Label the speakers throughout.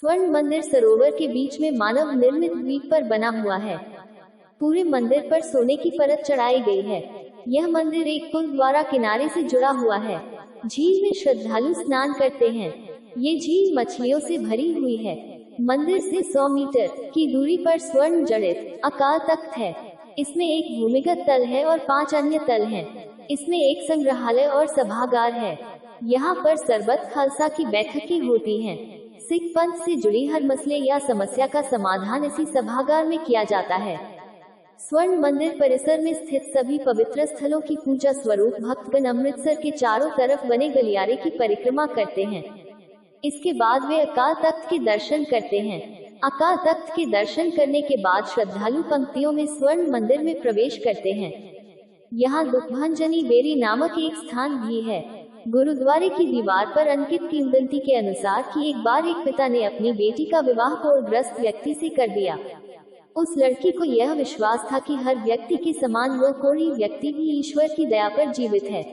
Speaker 1: स्वर्ण मंदिर सरोवर के बीच में मानव निर्मित द्वीप पर बना हुआ है। पूरे मंदिर पर सोने की परत चढ़ाई गई है। यह मंदिर एक पुल द्वारा किनारे से जुड़ा हुआ है। झील में श्रद्धालु स्नान करते हैं। ये झील मछलियों से भरी हुई है। मंदिर से 100 मीटर की दूरी पर स्वर्ण जड़ित अकाल तख्त है। इसमें एक भूमिगत तल है और 5 अन्य तल हैं। इसमें एक संग्रहालय और सभागार है। यहाँ पर सरबत खालसा की बैठकें होती हैं। सिख पंथ से जुड़ी हर मसले या समस्या का समाधान इसी सभागार में किया जाता है। स्वर्ण मंदिर परिसर में स्थित सभी पवित्र स्थलों की पूजा स्वरूप भक्तगण अमृतसर के चारों तरफ बने गलियारे की परिक्रमा करते हैं। इसके बाद वे अकाल तख्त के दर्शन करते हैं। अकाल तख्त के दर्शन करने के बाद श्रद्धालु पंक्तियों में स्वर्ण मंदिर में प्रवेश करते हैं। यहाँ दुखभंजनी बेरी नामक एक स्थान भी है। गुरुद्वारे की दीवार पर अंकित किंवदंती के अनुसार कि एक बार एक पिता ने अपनी बेटी का विवाह कोढ़ग्रस्त व्यक्ति से कर दिया। उस लड़की को यह विश्वास था कि हर व्यक्ति के समान वह कोढ़ी व्यक्ति भी ईश्वर की दया पर जीवित है।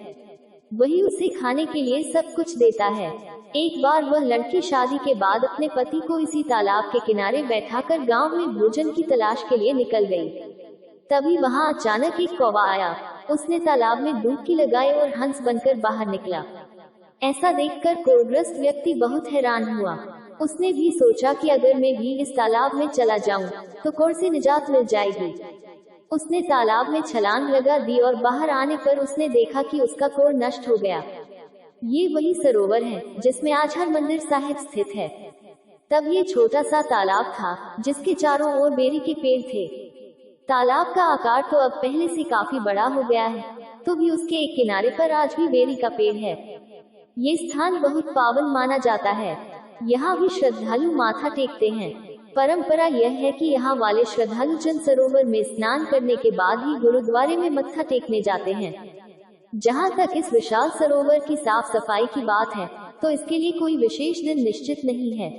Speaker 1: वही उसे खाने के लिए सब कुछ देता है। एक बार वह लड़की शादी के बाद अपने पति को इसी तालाब के किनारे बैठाकर गांव में भोजन की तलाश के लिए निकल गई। तभी वहां अचानक एक कौवा आया। उसने तालाब में डुबकी लगाई और हंस बनकर बाहर निकला। ऐसा देखकर कोढ़ग्रस्त व्यक्ति बहुत हैरान हुआ। उसने भी सोचा कि अगर मैं भी इस तालाब में चला जाऊं, तो कोढ़ से निजात मिल जाएगी। उसने तालाब में छलांग लगा दी और बाहर आने पर उसने देखा कि उसका कोढ़ नष्ट हो गया। ये वही सरोवर है जिसमें आज हरमंदिर साहिब स्थित है। तब ये छोटा सा तालाब था जिसके चारों ओर बेरी के पेड़ थे। तालाब का आकार तो अब पहले से काफी बड़ा हो गया है, तो भी उसके एक किनारे पर आज भी बेरी का पेड़ है। ये स्थान बहुत पावन माना जाता है। यहाँ भी श्रद्धालु माथा टेकते हैं। परंपरा यह है कि यहाँ वाले श्रद्धालु जन सरोवर में स्नान करने के बाद ही गुरुद्वारे में मत्था टेकने जाते हैं। जहाँ तक इस विशाल सरोवर की साफ सफाई की बात है, तो इसके लिए कोई विशेष दिन निश्चित नहीं है,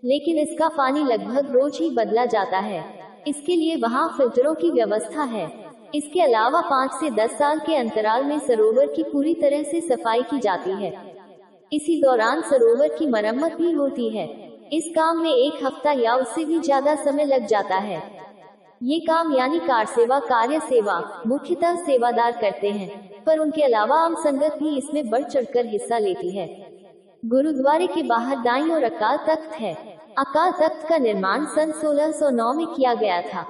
Speaker 1: लेकिन इसका पानी लगभग रोज ही बदला जाता है। इसके लिए वहाँ फिल्टरों की व्यवस्था है। इसके अलावा 5 से 10 साल के अंतराल में सरोवर की पूरी तरह से सफाई की जाती है। इसी दौरान सरोवर की मरम्मत भी होती है। इस काम में 1 हफ्ता या उससे भी ज्यादा समय लग जाता है। ये काम यानी कार सेवा, कार्य सेवा मुख्यतः सेवादार करते हैं, पर उनके अलावा आम संगत भी इसमें बढ़ चढ़कर हिस्सा लेती है। गुरुद्वारे के बाहर दाईं ओर अकाल तख्त है। अकाल तख्त का निर्माण सन 1609 में किया गया था।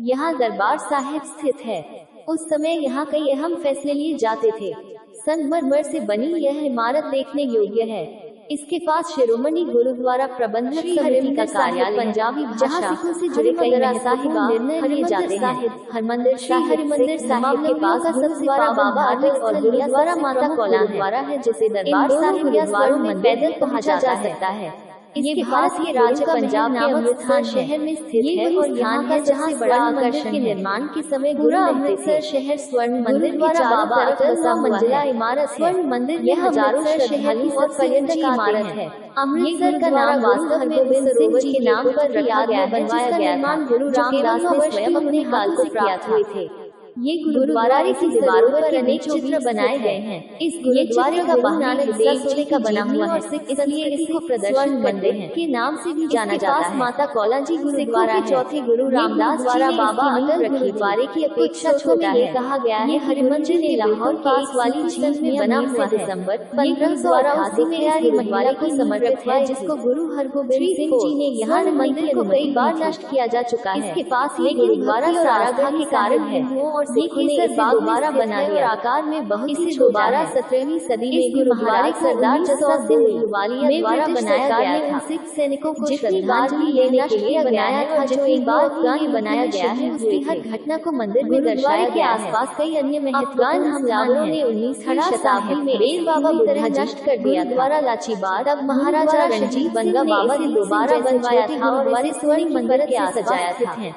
Speaker 1: यहाँ दरबार साहिब स्थित है। उस समय यहाँ कई अहम फैसले लिए जाते थे। संगमरमर से बनी यह इमारत देखने योग्य है। इसके पास शिरोमणि गुरुद्वारा प्रबंधक समिति का कार्यालय पंजाबी जहाँ सिखों से जुड़े कई महत्वपूर्ण निर्णय लिए जाते हैं। हरमंदिर साहिब के पास गुरुद्वारा बाबा अटल और गुरुद्वारा माता कौला द्वारा है, जिसे दरबार साहिब गुरुद्वारों में पैदल पहुँचा जा सकता है। ये भारत के राज्य पंजाब के अमृतसर शहर में स्थित है और यहाँ का जहाँ बड़ा आकर्षण के निर्माण के समय पूरा अमृतसर शहर स्वर्ण मंदिर द्वारा बाबा अटल 100 मंजिला इमारत स्वर्ण मंदिर यह हजारों श्रद्धालु और पर्यटक इमारत है। अमृतसर का नाम वास्तव में गोविंद सिंह जी के नाम पर रखा गया है, जिसका निर्माण गुरु रामदास ने स्वयं अपने हाथ से प्राप्त हुए थे। ये गुरुद्वारे की दीवारों पर अनेक चित्र बनाए गए हैं। इस गुरुद्वारे का बाहरी हिस्सा सोने का बना हुआ है, इसलिए इसको स्वर्ण मंदिर के नाम से भी जाना जाता है। माता कौला जी गुरुद्वारा के चौथे गुरु रामदास द्वारा बाबा अटल गुरुद्वारे की अपेक्षा छोटा है। कहा गया है हरिमंदिर ने लाहौर के पास वाली झील में बना हुआ दिसंबर 1588 में यारी महिला को समर्पित है, जिसको गुरु हरगोबिंद सिंह जी ने यहाँ मंदिर को कई बार नष्ट किया जा चुका है। इसके पास ये गुरुद्वारा सारागाह के कारण है और सिखों ने इसे दोबारा बनाया और आकार में बहुत ही दोबारा 17वीं सदी में गुरुद्वारा सरदार जसवंत सिंह अहलूवालिया द्वारा बनाया गया था। सिख सैनिकों को श्रद्धांजलि लेने के लिए बनाया था, जो एक बार अफगान बनाया गया है। उसकी हर घटना को मंदिर में दर्शाया के आसपास कई अन्य महत्वपूर्ण हमलावरों ने 19वीं शताब्दी में बेर बाबा की तरह नष्ट कर दिया। द्वारा लाचीबार अब महाराजा रणजीत सिंह बाबा ने दोबारा बनवाया था और वाले स्वर्ण मंदिर के सजाया था।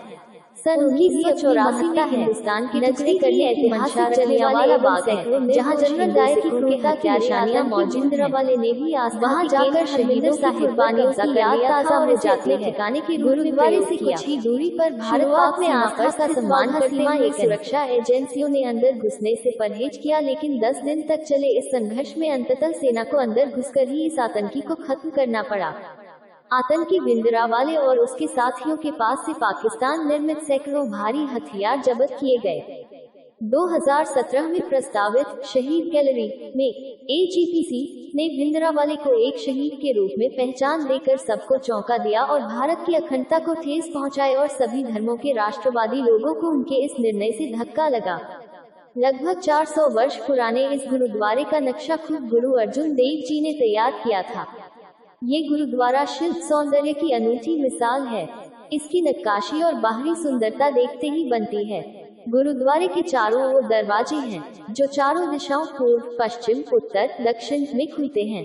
Speaker 1: सन 1984 का हिंदुस्तान की नजरी करने ऐतिहासिक जलियांवाला बाग है, जहाँ जनरल डायर की क्रूरता की निशानियां मौजूद वाले ने भी वहाँ जाकर शहीदों की कुर्बानियों की याद ताज़ा हो जाती है। ठिकाने के गुरुद्वारे से कुछ ही दूरी पर भारत पाक में आपस का सम्मान सीमा एक सुरक्षा एजेंसियों ने अंदर घुसने से परहेज किया, लेकिन 10 दिन तक चले इस संघर्ष में अंततः सेना को अंदर घुसकर ही इस आतंकी को खत्म करना पड़ा। आतंकी भिंडरावाले और उसके साथियों के पास से पाकिस्तान निर्मित सैकड़ों भारी हथियार जब्त किए गए। 2017 में प्रस्तावित शहीद गैलरी में AGPC ने भिंडरावाले को एक शहीद के रूप में पहचान देकर सबको चौंका दिया और भारत की अखंडता को ठेस पहुंचाए और सभी धर्मों के राष्ट्रवादी लोगों को उनके इस निर्णय से धक्का लगा। लगभग 400 वर्ष पुराने इस गुरुद्वारे का नक्शा खुद गुरु अर्जुन देव जी ने तैयार किया था। ये गुरुद्वारा शिल्प सौंदर्य की अनूठी मिसाल है। इसकी नक्काशी और बाहरी सुंदरता देखते ही बनती है। गुरुद्वारे के चारों ओर दरवाजे हैं, जो चारों दिशाओं पूर्व, पश्चिम, उत्तर, दक्षिण में खुलते हैं।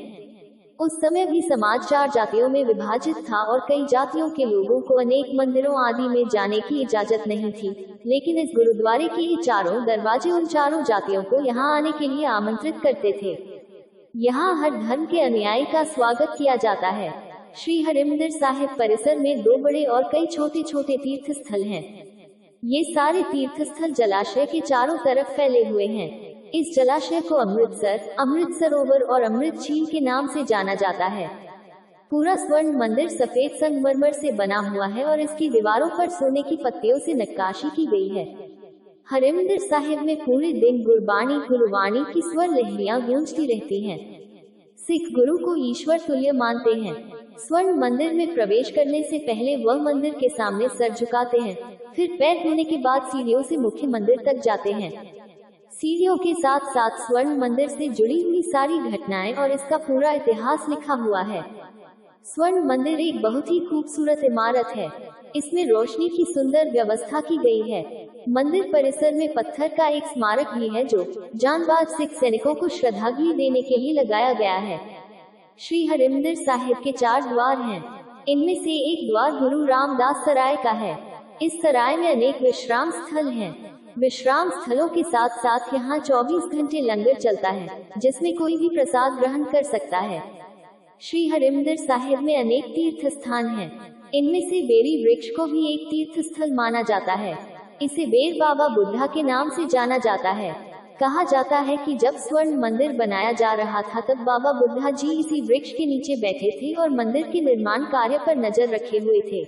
Speaker 1: उस समय भी समाज 4 जातियों में विभाजित था और कई जातियों के लोगों को अनेक मंदिरों आदि में जाने की इजाजत नहीं थी, लेकिन इस गुरुद्वारे के ये चारों दरवाजे उन चारों जातियों को यहाँ आने के लिए आमंत्रित करते थे। यहाँ हर धर्म के अनुयायी का स्वागत किया जाता है। श्री हरिमंदिर साहिब परिसर में 2 बड़े और कई छोटे छोटे तीर्थ स्थल हैं। ये सारे तीर्थ स्थल जलाशय के चारों तरफ फैले हुए हैं। इस जलाशय को अमृतसर, अमृत सरोवर और अमृत झील के नाम से जाना जाता है। पूरा स्वर्ण मंदिर सफेद संगमरमर से बना हुआ है और इसकी दीवारों पर सोने की पत्तियों से नक्काशी की गई है। हरिमंदिर साहिब में पूरे दिन गुरुवाणी की स्वर लहरियां गूंजती रहती हैं। सिख गुरु को ईश्वर तुल्य मानते हैं। स्वर्ण मंदिर में प्रवेश करने से पहले वह मंदिर के सामने सर झुकाते हैं, फिर पैर धोने के बाद सीढ़ियों से मुख्य मंदिर तक जाते हैं। सीढ़ियों के साथ साथ स्वर्ण मंदिर से जुड़ी हुई सारी घटनाएं और इसका पूरा इतिहास लिखा हुआ है। स्वर्ण मंदिर एक बहुत ही खूबसूरत इमारत है। इसमें रोशनी की सुंदर व्यवस्था की गई है। मंदिर परिसर में पत्थर का एक स्मारक भी है जो जांबाज सिख सैनिकों को श्रद्धांजलि देने के लिए लगाया गया है। श्री हरिमंदिर साहिब के 4 द्वार हैं। इनमें से एक द्वार गुरु रामदास सराय का है। इस सराय में अनेक विश्राम स्थल हैं। विश्राम स्थलों के साथ साथ यहाँ 24 घंटे लंगर चलता है, जिसमें कोई भी प्रसाद ग्रहण कर सकता है। श्री हरिमंदिर साहिब में अनेक तीर्थ स्थान हैं। इनमें से बेरी वृक्ष को भी एक तीर्थ स्थल माना जाता है। इसे बेर बाबा बुद्धा के नाम से जाना जाता है। कहा जाता है कि जब स्वर्ण मंदिर बनाया जा रहा था तब बाबा बुद्धा जी इसी वृक्ष के नीचे बैठे थे और मंदिर के निर्माण कार्य पर नजर रखे हुए थे।